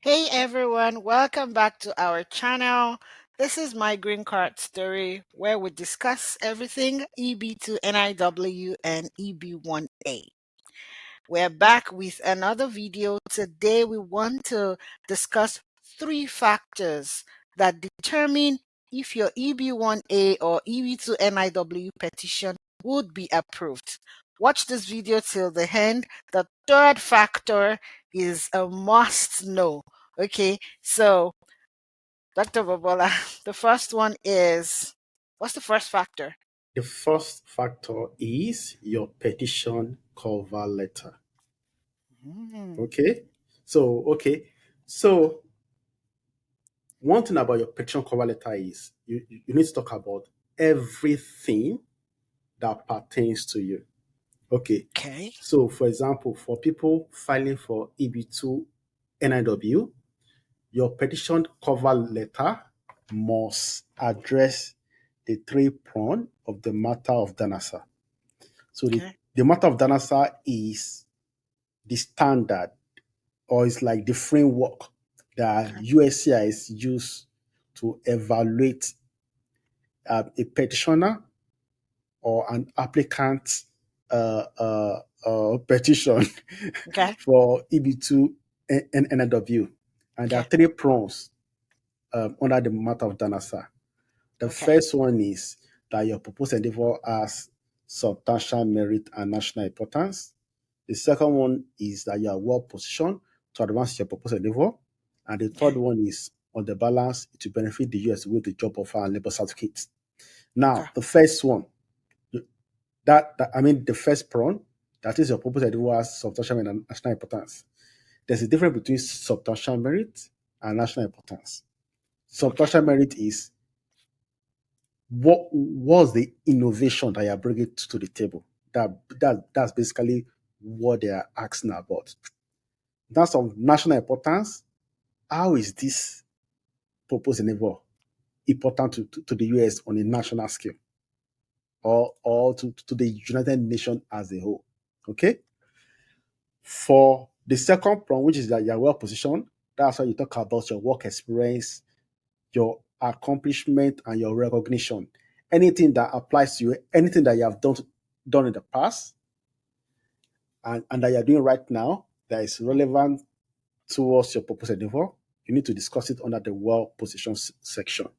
Hey everyone, welcome back to our channel. This is my green card story where we discuss everything EB2 NIW and EB1A. We're back with another video. Today we want to discuss 3 factors that determine if your EB1A or EB2 NIW petition would be approved. Watch this video till the end. The third factor is a must know. Okay, so Dr. Bobola, the first one is, what's the first factor? The first factor is your petition cover letter. Mm, Okay. So one thing about your petition cover letter is you need to talk about everything that pertains to you. Okay. okay, So for example, for people filing for EB2 NIW, your petition cover letter must address the 3 prong of the matter of Danasa. So okay, the matter of Danasa is the standard, or it's like the framework that okay, USCIS use to evaluate a petitioner or an applicant petition okay, for EB2 and NIW. And there are okay, 3 prongs under the matter of Danasa. The okay, first one is that your proposed endeavor has substantial merit and national importance. The second one is that you are well positioned to advance your proposed endeavor. And the third okay, one is on the balance to benefit the US with the job offer and labor certificates. okay, Now, the first one, the first prong, that is your proposed endeavor has substantial merit and national importance. There's a difference between substantial merit and national importance. okay, Substantial merit is what was the innovation that you're bringing to the table. That's basically what they are asking about. That's of national importance. How is this proposed endeavor important to the US on a national scale, or to the United Nations as a whole? Okay. For the second prong, which is that you're well positioned, that's why you talk about your work experience, your accomplishment, and your recognition. Anything that applies to you, anything that you have done in the past, and that you're doing right now that is relevant towards your purpose endeavor, you need to discuss it under the well position section.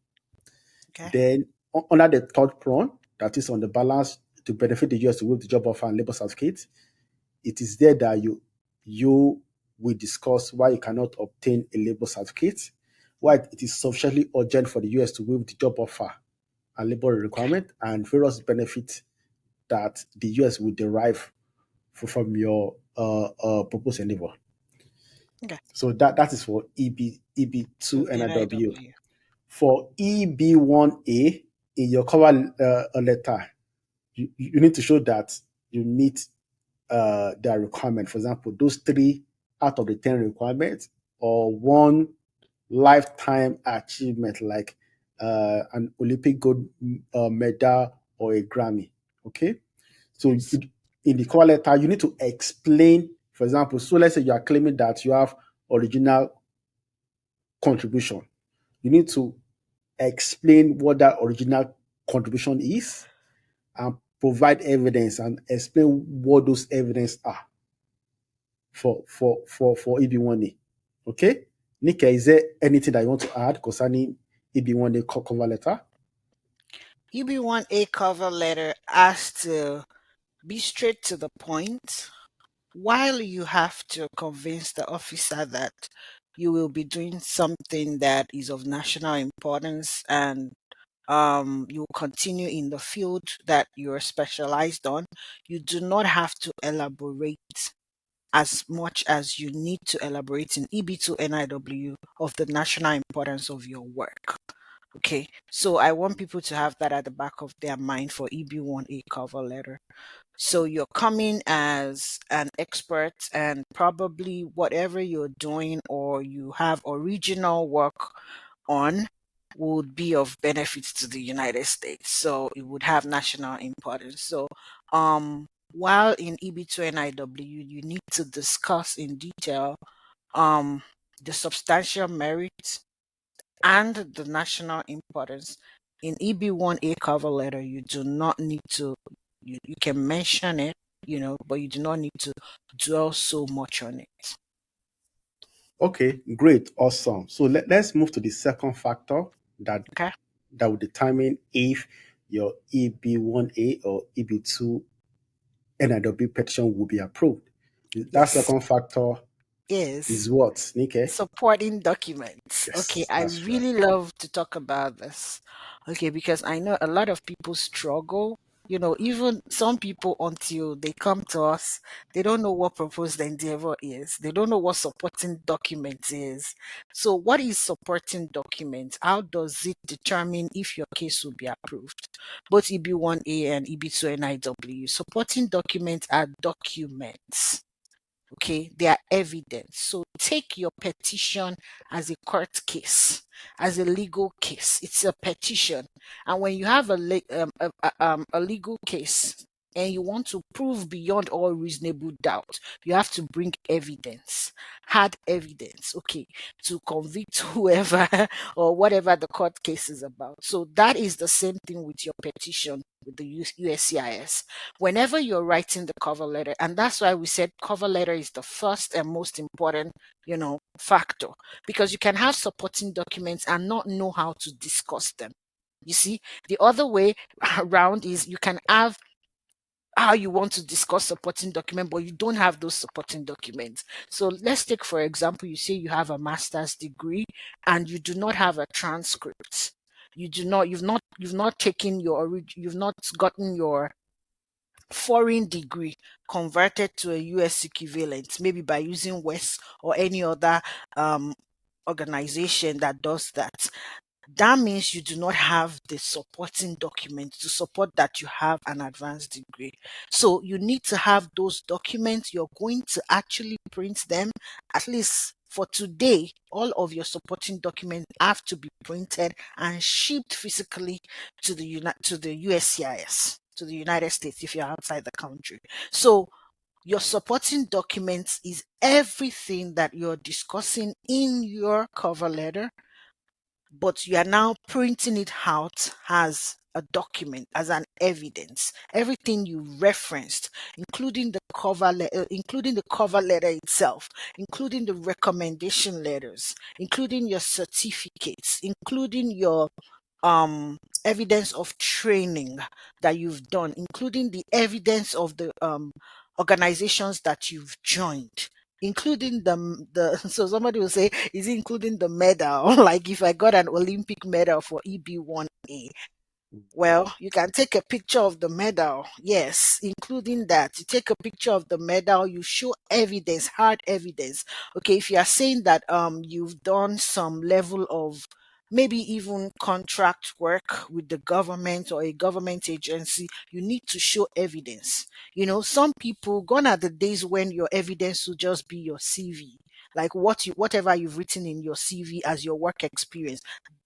okay, Then under the third prong, that is on the balance to benefit the US with the job offer and labor certificate, it is there that you will discuss why you cannot obtain a labor certificate, why it is sufficiently urgent for the US to waive the job offer and labor requirement, and various benefits that the US will derive from your proposed endeavor. okay. So that is for EB2 To NIW. NIW. For EB1A, in your cover letter, you need to show that you meet their requirement. For example, those 3 out of the 10 requirements, or one lifetime achievement like an Olympic gold medal or a Grammy. Okay, so Yes. in the cover letter, you need to explain. For example, so let's say you are claiming that you have original contribution. You need to explain what that original contribution is and provide evidence and explain what those evidence are for EB1A. Okay? Nika, is there anything that you want to add concerning EB1A cover letter? EB1A cover letter has to be straight to the point, while you have to convince the officer that you will be doing something that is of national importance, and you will continue in the field that you're specialized on. You do not have to elaborate as much as you need to elaborate in EB2 NIW of the national importance of your work. Okay, so I want people to have that at the back of their mind for EB1A cover letter. So you're coming as an expert, and probably whatever you're doing or you have original work on would be of benefit to the United States. So it would have national importance. So while in EB2 NIW, you need to discuss in detail the substantial merit, and the national importance. In EB1A cover letter, you do not need to, you can mention it, but you do not need to dwell so much on it. Okay, great, awesome. So let's move to the second factor that Okay? that will determine if your EB1A or EB2 NIW petition will be approved. That Yes. second factor Is is what, Nike? supporting documents. Okay, Yes, I that's right. really love to talk about this. Okay, because I know a lot of people struggle. Even some people, until they come to us, they don't know what proposed endeavor is. They don't know what supporting document is. So, what is supporting document? How does it determine if your case will be approved? Both EB1A and EB2 NIW. Supporting documents are documents. Okay, they are evidence. So take your petition as a court case, as a legal case. It's a petition, and when you have a legal case and you want to prove beyond all reasonable doubt, you have to bring evidence, hard evidence, okay, to convict whoever or whatever the court case is about. So that is the same thing with your petition with the USCIS. Whenever you're writing the cover letter, and that's why we said cover letter is the first and most important, factor, because you can have supporting documents and not know how to discuss them. You see, the other way around is you can have how you want to discuss supporting document, but you don't have those supporting documents. So let's take, for example, you say you have a master's degree and you do not have a transcript. You've not taken you've not gotten your foreign degree converted to a US equivalent, maybe by using WES or any other um, organization that does that. That means you do not have the supporting documents to support that you have an advanced degree. So you need to have those documents. You're going to actually print them. At least for today, all of your supporting documents have to be printed and shipped physically to the USCIS, to the United States if you're outside the country. So your supporting documents is everything that you're discussing in your cover letter, but you are now printing it out as a document, as an evidence. Everything you referenced, including the cover letter itself, including the recommendation letters, including your certificates, including your evidence of training that you've done, including the evidence of the organizations that you've joined, including the so somebody will say, is it including the medal? Like if I got an Olympic medal for EB1A, well, you can take a picture of the medal. Yes, including that. You take a picture of the medal, you show evidence, hard evidence. Okay, if you are saying that you've done some level of maybe even contract work with the government or a government agency, you need to show evidence. Some people, gone are the days when your evidence will just be your CV. Like whatever you've written in your CV as your work experience,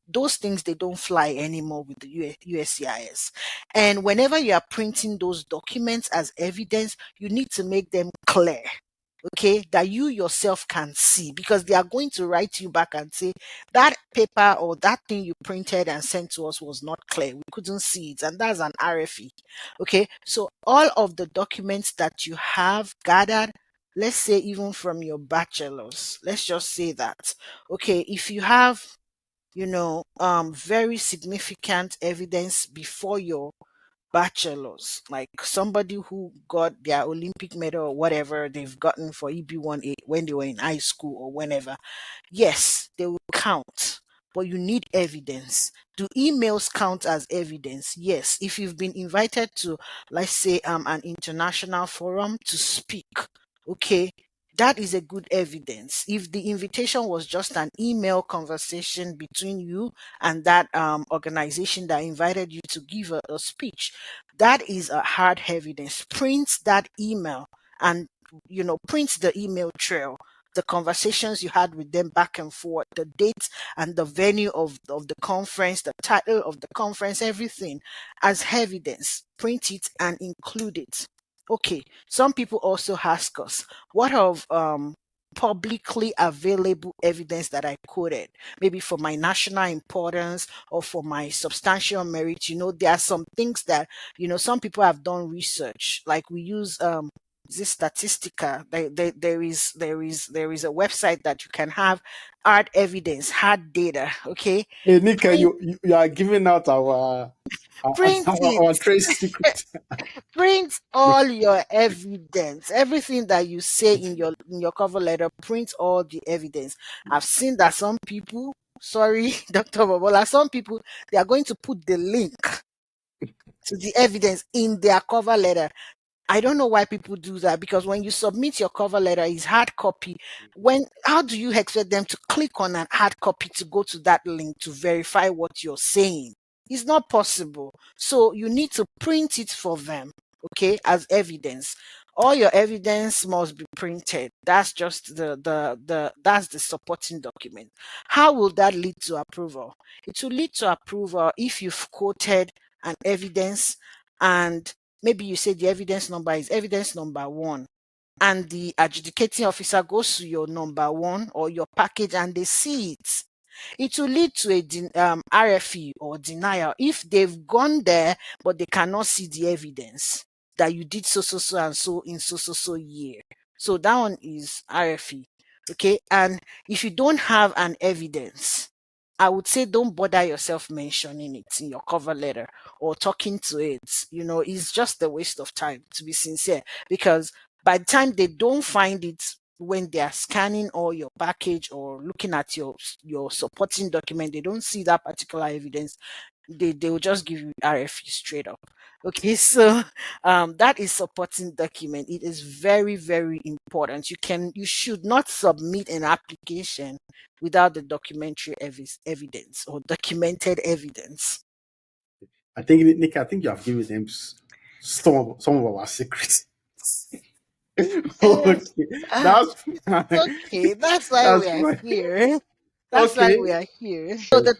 those things, they don't fly anymore with the USCIS. And whenever you are printing those documents as evidence, you need to make them clear, okay, that you yourself can see, because they are going to write you back and say that paper or that thing you printed and sent to us was not clear, we couldn't see it, and that's an RFE. Okay, so all of the documents that you have gathered, let's say even from your bachelor's, let's just say that, okay, if you have very significant evidence before your bachelor's, like somebody who got their Olympic medal or whatever they've gotten for EB1A when they were in high school or whenever, yes, they will count. But you need evidence. Do emails count as evidence? Yes. If you've been invited to, let's say, an international forum to speak, okay, that is a good evidence. If the invitation was just an email conversation between you and that organization that invited you to give a speech, that is a hard evidence. Print that email and print the email trail, the conversations you had with them back and forth, the date and the venue of the conference, the title of the conference, everything as evidence. Print it and include it. Okay. Some people also ask us, what of publicly available evidence that I quoted, maybe for my national importance or for my substantial merit. There are some things that, some people have done research, like we use this Statistica. There is a website that you can have hard evidence, hard data. Okay, Hey, Nika, print you are giving out our, print it. our trade secret. Print all your evidence, everything that you say in your cover letter. Print all the evidence. I've seen that some people, sorry, Dr. Bobola, some people, they are going to put the link to the evidence in their cover letter. I don't know why people do that, because when you submit your cover letter, it's hard copy. How do you expect them to click on an hard copy to go to that link to verify what you're saying? It's not possible. So you need to print it for them, okay, as evidence. All your evidence must be printed. That's just that's the supporting document. How will that lead to approval? It will lead to approval if you've quoted an evidence, and maybe you say the evidence number is evidence number 1, and the adjudicating officer goes to your number 1 or your package and they see it. It will lead to a RFE or denial if they've gone there but they cannot see the evidence that you did so and so in so year. So that one is RFE. Okay. And if you don't have an evidence, I would say don't bother yourself mentioning it in your cover letter or talking to it. It's just a waste of time, to be sincere, because by the time they don't find it, when they are scanning all your package or looking at your supporting document, they don't see that particular evidence. They will just give you RFE straight up. Okay, so that is supporting document. It is very, very important. You should not submit an application without the documentary evidence or documented evidence. I think, Nick, I think you have given them some of our secrets. Eh, Okay, that's fine. okay, that's why That's we are fine. here. That's why Okay. we are here. So the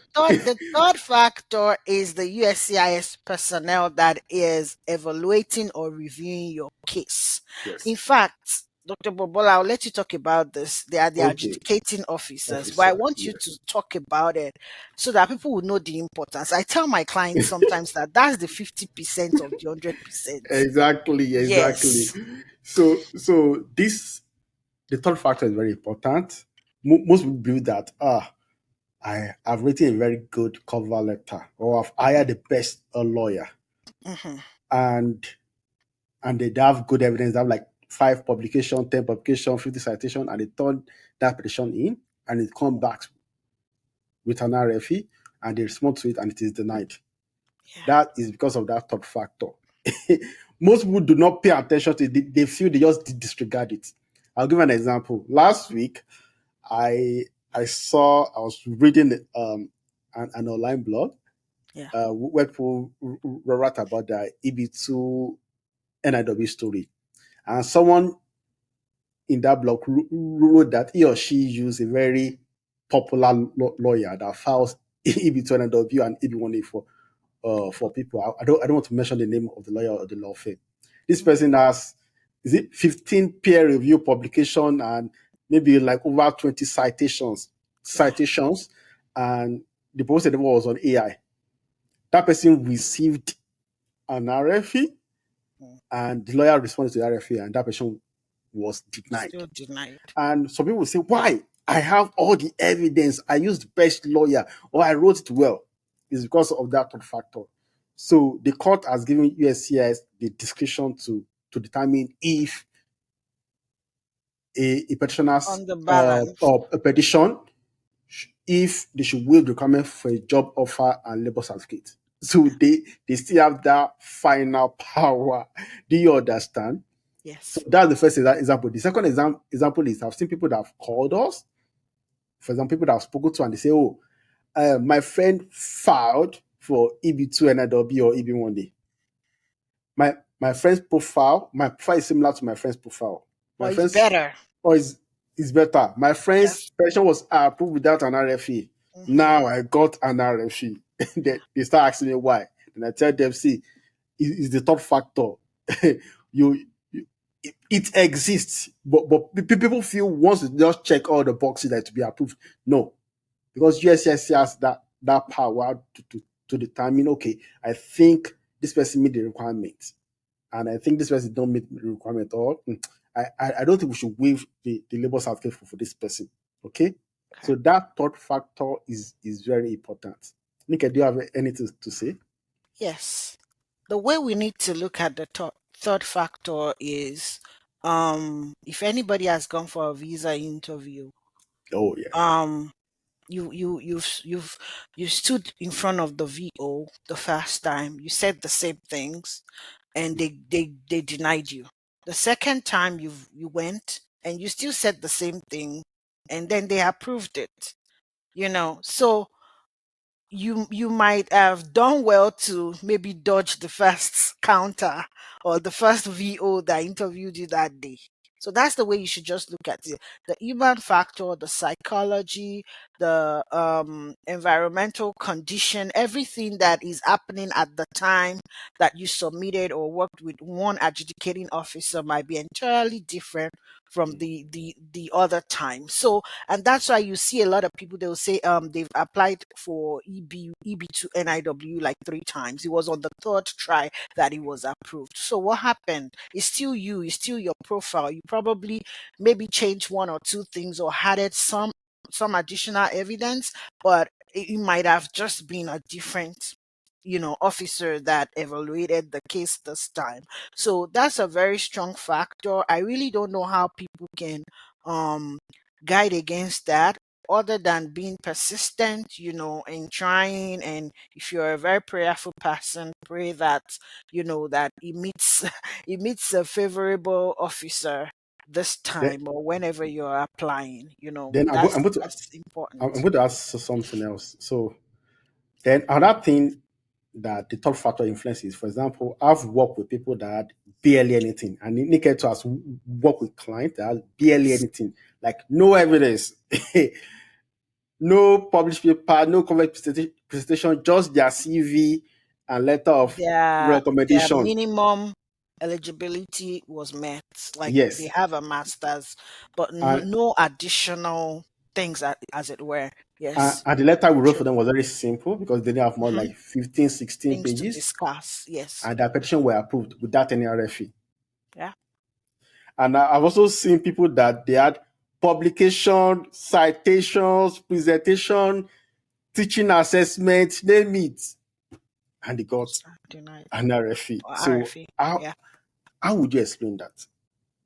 third factor is the USCIS personnel that is evaluating or reviewing your case. In Yes. fact, Dr. Bobola, I'll let you talk about this. They are the Okay. adjudicating officers, but I Officer. want you to Yes. talk about it so that people will know the importance. I tell my clients sometimes that that's the 50% of the 100%. Exactly. Exactly. Yes. So the third factor is very important. Most people believe that I've written a very good cover letter, or I've hired the best lawyer, Hmm. and they have good evidence. They have like 5 publication, 10 publication, 50 citation, and they turn that petition in, and it comes back with an RFE, and they respond to it, and it is denied. Yeah. That is because of that third factor. Most people do not pay attention to it. They feel they just disregard it. I'll give an example. Last week, I I was reading an online blog Yeah. where people write about the EB2 NIW story, and someone in that blog wrote that he or she used a very popular lawyer that files EB2 NIW and EB1A for people. I don't want to mention the name of the lawyer or the law firm. This person has, is it 15 peer review publication and maybe like over 20 Yeah. citations, and the post was on AI. That person received an RFE, Mm. and the lawyer responded to the RFE, and that person was denied. Still denied. And some people say, why? I have all the evidence. I used the best lawyer, or I wrote it well. It's because of that third factor. So the court has given USCIS the discretion to determine if a petitioner's On the balance. or a petition, if they should waive the requirement for a job offer and labor certificate. So they still have that final power. Do you understand? So Yes. that's the first example. The second example is I've seen people that have called us, for example, people that I've spoken to, and they say, oh, my friend filed for EB2 NIW or EB1A. My friend's profile, my profile is similar to my friend's profile. My Or it's friend's better. or is better. My friend's Yes. pension was approved without an RFE. Hmm. Now I got an RFE. They start asking me why. And I tell them, see, it's the top factor. you, you it exists, but people feel once they just check all the boxes that to be approved. No, because USCIS has that power to determine, okay, I think this person meet the requirement, and I think this person don't meet the requirement, or I don't think we should waive the labor certificate for this person. Okay, Okay. so that third factor is very important. Nika, do you have anything to say? Yes. The way we need to look at the third factor is if anybody has gone for a visa interview, Oh yeah. um you've you stood in front of the VO the first time, you said the same things, and they denied you. The second time you went and you still said the same thing, and then they approved it, so you might have done well to maybe dodge the first counter or the first VO that interviewed you that day. So that's the way you should just look at it. The human factor, the psychology, the environmental condition, everything that is happening at the time that you submitted or worked with one adjudicating officer might be entirely different from the other time. So, and that's why you see a lot of people, they'll say they've applied for EB2 NIW like 3 times. It was on the third try that it was approved. So what happened? It's still you, it's still your profile. You probably maybe changed one or two things or added some additional evidence, but it might have just been a different officer that evaluated the case this time. So that's a very strong factor. I really don't know how people can um guide against that other than being persistent, in trying. And if you're a very prayerful person, pray that, that it meets it meets a favorable officer this Then, time or whenever you're applying. then That's I'm going to that's important. I'm going to ask something else. So then another thing that the third factor influences, for example, I've worked with people that had barely anything, and Nika to us work with clients that had barely Yes. anything, like no evidence, no published paper, no covered presentation, just their CV and letter of Their recommendation. minimum eligibility was met. Like they Yes, have a master's, but and no additional things, as it were. and, Yes. and the letter we wrote for True. them was very simple because they didn't have more Mhm. like 15, 16 Things to pages, discuss. Yes. and their petition were approved without any RFE. Yeah. And I've also seen people that they had publication, citations, presentation, teaching assessment, name it, and they got It's not denied. an RFE. Or So RFE. how Yeah. how would you explain that?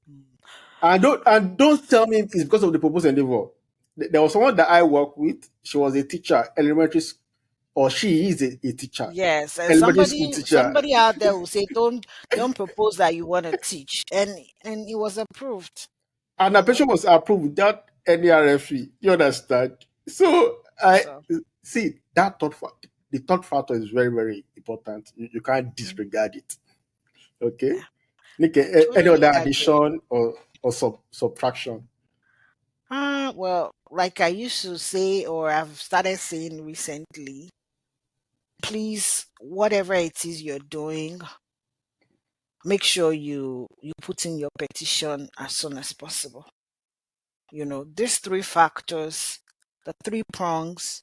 Mm. And don't tell me it's because of the proposed endeavor. There was someone that I work with. She was a teacher, elementary school, or she is a teacher, Yes, and elementary school somebody teacher. somebody out there will say, don't propose that you want to teach, and it was approved. And the patient was approved without any RFE. You understand? So I So see that third factor. The third factor is very, very important. You can't mhm, disregard it. Okay. yeah, Nick, I any totally other agree. addition or subtraction? Well, like I used to say, or I've started saying recently, please, whatever it is you're doing, make sure you put in your petition as soon as possible. These three factors, the three prongs,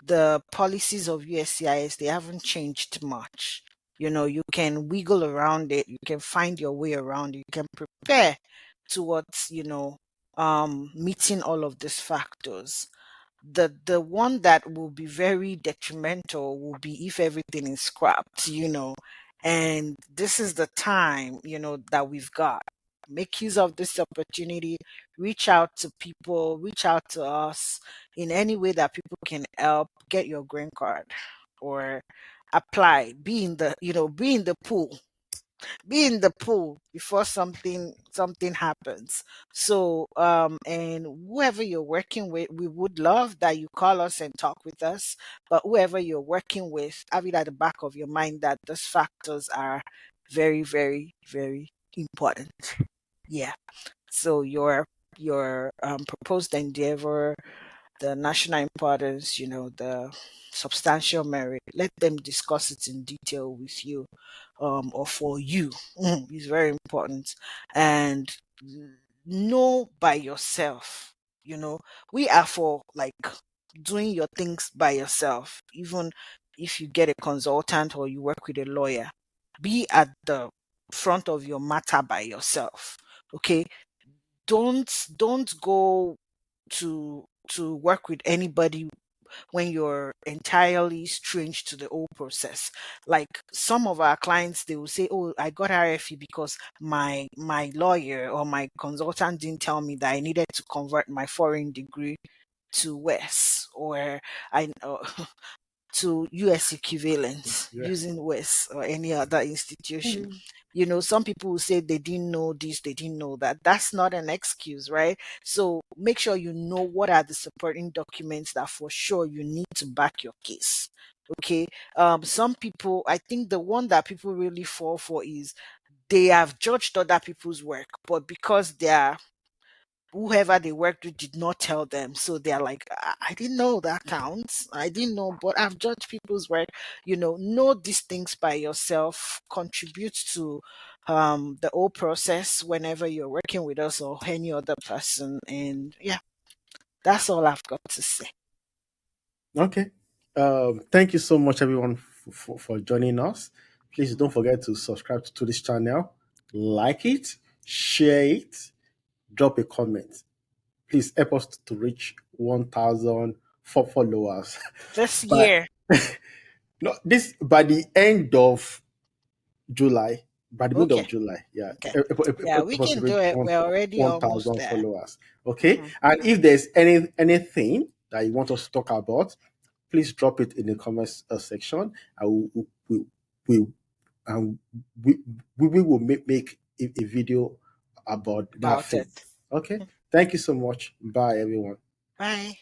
the policies of USCIS, they haven't changed much. You can wiggle around it, you can find your way around it, you can prepare towards, meeting all of these factors. The one that will be very detrimental will be if everything is scrapped, and this is the time, that we've got. Make use of this opportunity, reach out to people, reach out to us in any way that people can help get your green card or apply, be in the pool, before something happens. So and whoever you're working with, we would love that you call us and talk with us. But whoever you're working with, have it at the back of your mind that those factors are very, very, very important. Yeah. So your proposed endeavor, the national importance, the substantial merit. Let them discuss it in detail with you, or for you. It's very important. And know by yourself, we are for like doing your things by yourself. Even if you get a consultant or you work with a lawyer, be at the front of your matter by yourself. Okay, don't go to work with anybody when you're entirely strange to the whole process. Like some of our clients, they will say, "Oh, I got RFE because my lawyer or my consultant didn't tell me that I needed to convert my foreign degree to WES, or I to US equivalent Yeah. using WES or any other institution." Mm. Some people will say they didn't know this, they didn't know that. That's not an excuse, right? So make sure you know what are the supporting documents that for sure you need to back your case. Okay. Some people, I think the one that people really fall for is they have judged other people's work, but because they are whoever they worked with did not tell them. So they're like, I didn't know that counts. I didn't know, but I've judged people's work. Know these things by yourself, contribute to the whole process whenever you're working with us or any other person. And yeah, that's all I've got to say. Okay. Thank you so much, everyone, for joining us. Please don't forget to subscribe to this channel, like it, share it, drop a comment. Please help us to reach 1,000 followers. This But year. no, this by the end of July, by the middle of Okay. July, yeah, Okay. Yeah, we help us to can reach do it. We're already almost 1,000 there. followers. Okay, Mhm. and if there's anything that you want us to talk about, please drop it in the comments section, and we, and we, we will make a video about that About thing. it. Okay, thank you so much. Bye, everyone. Bye.